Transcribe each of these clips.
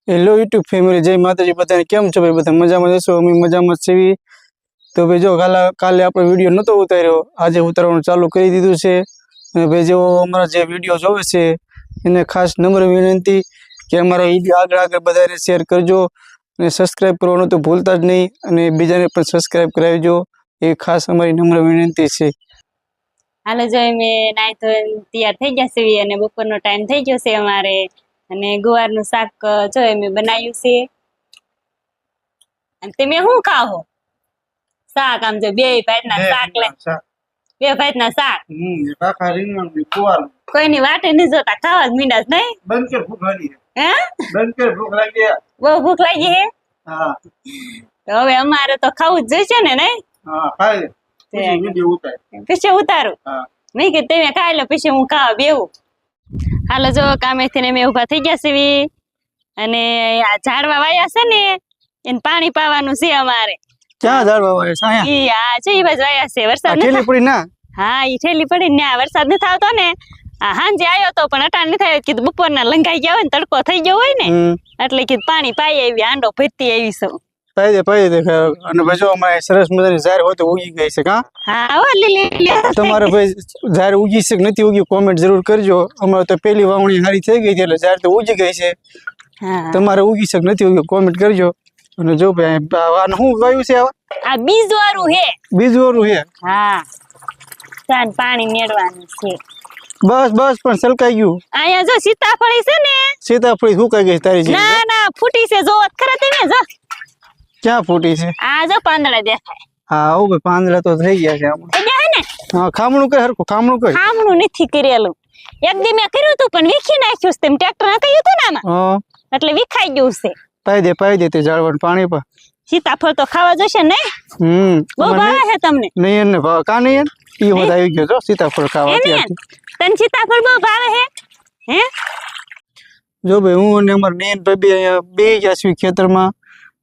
Hello YouTube family, જય માતાજી. બધાને કેમ છો ભાઈ? બધા મજામાં જશો? અમે મજામાં છીએ. તો ભાઈ જો કાલે આપણે વિડીયો નહોતો ઉતાર્યો, આજે ઉતારવાનું ચાલુ કરી દીધું છે. અને ભાઈ જો અમારા જે વિડીયો જોવે છે એને ખાસ નમ્ર વિનંતી કે અમારા વિડીયો આગળ બધાને શેર કરજો અને સબસ્ક્રાઈબ કરવાનું તો ભૂલતા જ નહીં, અને બીજાને પણ સબસ્ક્રાઈબ કરાવજો, એ ખાસ અમારી નમ્ર વિનંતી છે. હાલો જો અમે નાઈ ધોઈને તૈયાર થઈ ગયા છીએ અને બપોરનો ટાઈમ થઈ ગયો છે અમારે, અને ગુવારનું શાક જો અમે બનાવ્યું છે. અને તમે શું ખાઓ? શાક આમ જો બે ભાતના શાક લે, બે ભાતના શાક. કોઈની વાટે નહીં જોતા, ખાવા જ મીંડા જ નહીં. બંકર ભૂખ લાગી હે? બંકર ભૂખ લાગી. બહુ ભૂખ લાગી હે? હા. તો હવે અમારે તો ખાવું જ જોઈશે ને, નહીં? હા, ખાઈ પછી ઉતારું. નહીં કે તમે ખાઈ લો પછી હું ખાવા બેવું. હાલો જો કામેથી ને અમે ઉભા થઈ ગયા છીએ, અને આ ઝાડવા વાયા છે ને એને પાણી પાવાનું છે અમારે. ક્યાં ઝાડવા વાયા છે? ઈ આ છે ઈ બાજુ વાયા છે. વરસાદ ઠેલી પડી ના? હા, ઈ ઠેલી પડી ને વરસાદ નથી આવતો ને. આ હાંજે આવ્યો તો પણ અટાણ નથી આવ્યો, કીધું બપોરના લંઘાઈ ગયા હોય ને, તડકો થઈ ગયો હોય ને, એટલે કીધું પાણી પાઈ આવી, આંડો ભરતી આવી છું. પાઈ દે. અને ભાઈ જો અમારે સરસ મજાની ઝાડ હોય તો ઉગી ગઈ છે. કા? હા, હો લીલી. તમારે ભાઈ ઝાડ ઉગી છે કે નથી ઉગી કોમેન્ટ જરૂર કરજો. અમારે તો પેલી વાવણી સારી થઈ ગઈ છે એટલે ઝાડ તો ઉગી ગઈ છે. તમારે ઉગી છે કે નથી ઉગી કોમેન્ટ કરજો. અને જો ભાઈ આનું શું વાવ્યું છે? આ બીજ વાળું હે. બીજ વાળું હે? હા, સાન પાણી મેળવાનું છે. બસ પણ સલકાઈ ગયું. અહીંયા જો સીતાફળી છે ને, સીતાફળી સુકાઈ ગઈ તારી જેવી. ના ફૂટી છે, જો ખરા તમે જો. ક્યાં ફૂટી છે? આ જો પાંદડા દેખાય. હા, ઓ ભાઈ પાંદડા તો થઈ ગયા છે આમાં. થઈ ગયા હે ને? હા, ખામણું કર હરખું, ખામણું કર. ખામણું નથી કરેલું. એક દી મેં કર્યું હતું પણ વીખી નાખ્યું છે. તેમ ટ્રેક્ટર નાખ્યું હતું ને આમાં, એટલે વિખાઈ ગયું છે. પાઈ દે તે ઝાડવાનું પાણી પર. સીતાફળ તો ખાવા જશે ને? બહુ ભાવે છે તમને? નહીં એને ભાવ કા નહીં. ઈ હોત આવી ગયો જો સીતાફળ ખાવા. તને સીતાફળ બહુ ભાવે છે? હે જો ભાઈ હું અને અમાર બેન ભાઈ અહીંયા બે ગયા છીએ ખેતરમાં,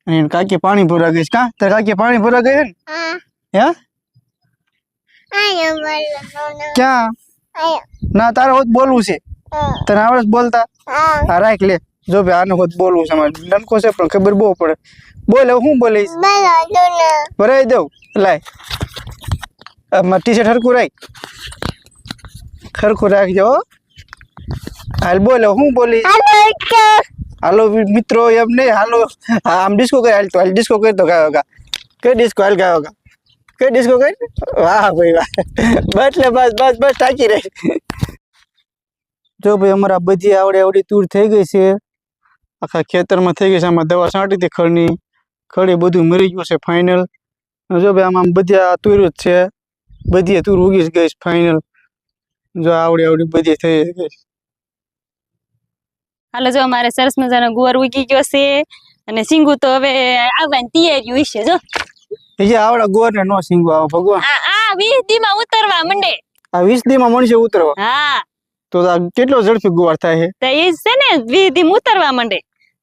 અને કાકી પાણી ભરા ગઈ. કા તાર કાકી પાણી ભરા ગઈ ને? હે ક્યાં? ના, તારે હોત બોલવું છે. તને આવડે બોલતા? હા, રાખ લે. જો ભાઈ આને હોત બોલવું છે. નનકો છે પણ ખબર બહુ પડે. બોલ, હું બોલીશ? ભરાઈ દઉં. લાય ટી શર્ટ હરખું રાખજો. હાલ બોલો, હું બોલીશ? હાલો મિત્રો, એમ નહીં. હાલો આમ ડિસ્કો કરે. હાલ તો હાલ ડિસ્કો કરી તો ગાયો ગા. કઈ ડિસ્કો? હાલ ગાયો ગા. કઈ ડિસ્કો કરી? વાહ ભાઈ વાહ. બસ ટાંકી રહી. જો ભાઈ અમારા બધી આવડી તૂર થઈ ગઈ છે, આખા ખેતરમાં થઈ ગઈ છે. આમાં દવા છાંટી હતી ખડી બધું મરી ગયું છે ફાઇનલ. જો ભાઈ આમાં બધી આ તૂર જ છે, બધી તૂર ઉગી જ ગઈ છે ફાઇનલ. જો આવડી બધી થઈ ગઈ. હાલો જો અમારે સરસ મજાનો ગુવાર ઉગી ગયો છે, અને સિંગુ તો હવે આવવાની તૈયારી હશે. જો એ આવડા ગુવાર ને નો સિંગુ આવે ભગવાન. આ 20 દી માં ઉતરવા માંડે. આ 20 દી માં મળશે ઉતરવા? હા. તો કેટલો ઝડપી ગુવાર થાય છે? તો એ છે ને 20 દી માં ઉતરવા માંડે.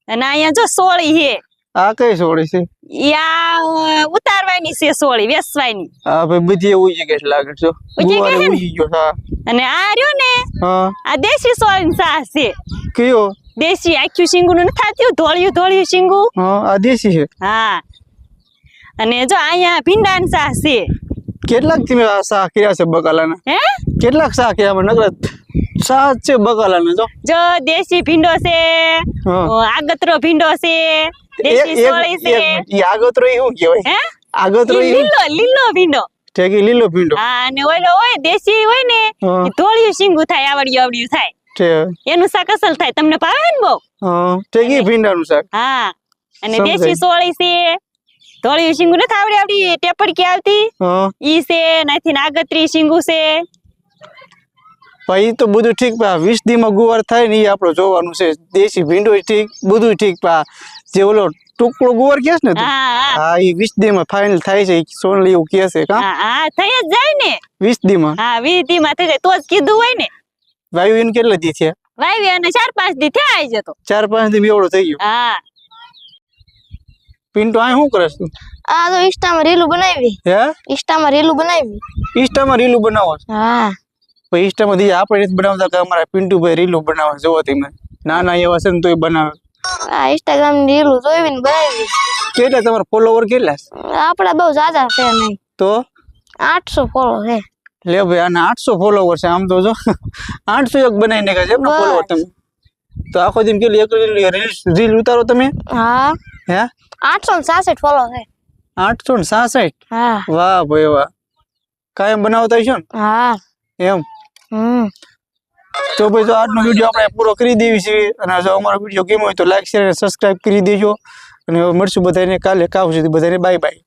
અને અહીંયા જો સોળી છે. આ કઈ સોળી છે? યા ઉતારવાની છે સોળી, વેસવાની. હા ભાઈ બધી ઉગી ગઈ લાગે છે. ગુવાર ઉગી ગયો. હા. અને આ રહ્યો ને, આ દેશી સોળી સા છે. કયો? દેશી. આખ્યું સિંગુ નું નથી થતું, ધોળિયું સિંગુ. આ દેશી છે. હા. અને જો અહીંયા ભીંડાન સા છે. કેટલાક તમે આ શાક કર્યા છે બકાલાના? હે કેટલાક શાક કર્યા? નગર શાક છે બકાલાના. જો દેશી ભીંડો છે, આગતરો ભીંડો છે, દેશી સોળી છે. ઈ આગતરો ઈ શું કહેવાય? હે આગતરો ઈ લીલો ભીંડો. ઠેકી લીલો ભીંડો. હા, અને ઓલો હોય દેશી હોય ને, ઈ ધોળિયું સિંગુ થાય, આવડિયું થાય. એનું શાક અસલ થાય. તમને ભાવે ને બહુ? ઠેકી ભીંડાનું શાક. હા. અને દેશી સોળી છે, ધોળિયું સિંગુ નથી આવડી ટેપડકી આવતી, ઈ છે. નાથી આગતરી સિંગુ છે. ભાઈ તો બધું ઠીક. 20 દી માં ગુવાર થાય ને એ આપડે જોવાનું છે. દેશી ભીંડો ઠીક, બધું ઠીક. જે ઓલો ટુકડો ગુવાર કે છે ને, હા, એ 20 દી માં ફાઇનલ થાય છે. સોનલી એવું કે છે. હા, થઈ જ જાય ને 20 દી માં. હા, 20 દી માં થઈ જાય તો જ કીધું હોય ને. વાયુ એને કેટલા દી થયા? વાયુ અને 4-5 દી થયા આવી જતો. 4-5 દી એવડો થઈ ગયો. હા. પિન્ટુ આ શું કરે તું? આ તો ઇન્સ્ટામાં રીલ બનાવી. હે ઇન્સ્ટામાં રીલ બનાવી. ઇન્સ્ટામાં રીલ બનાવો? હા. પછી ઇન્સ્ટામાં આપણે બનાવતા કે અમારા પિન્ટુભાઈ રીલ બનાવે. જોવો તમે નાના એવા છે ને તોય બનાવે. આ ઇન્સ્ટાગ્રામ ની રીલ જોઈને બનાવી કેટલા તમારા ફોલોવર કેટલા છે? આપડા બહુ જાજા છે નહીં તો 800 ફોલો છે લે ભાઈ આને 800 ફોલોવર છે આમ તો જો 800 એક બનાવી નાખ્યા છે એમના ફોલોવર તમે તો આખો દિન કેટલી એક રીલ ઉતારો તમે હા હે 866 ફોલો છે 866 હા વાહ ભાઈ વાહ કાયમ બનાવતા હશો ને હા એમ તો ભાઈ જો આજનો વિડીયો આપણે પૂરો કરી દેવી છે અને જો અમારો વિડીયો ગમ્યો હોય તો લાઈક શેર અને સબસ્ક્રાઇબ કરી દેજો અને મળશું બધાને કાલે કાવ સુધી બધાને બાય બાય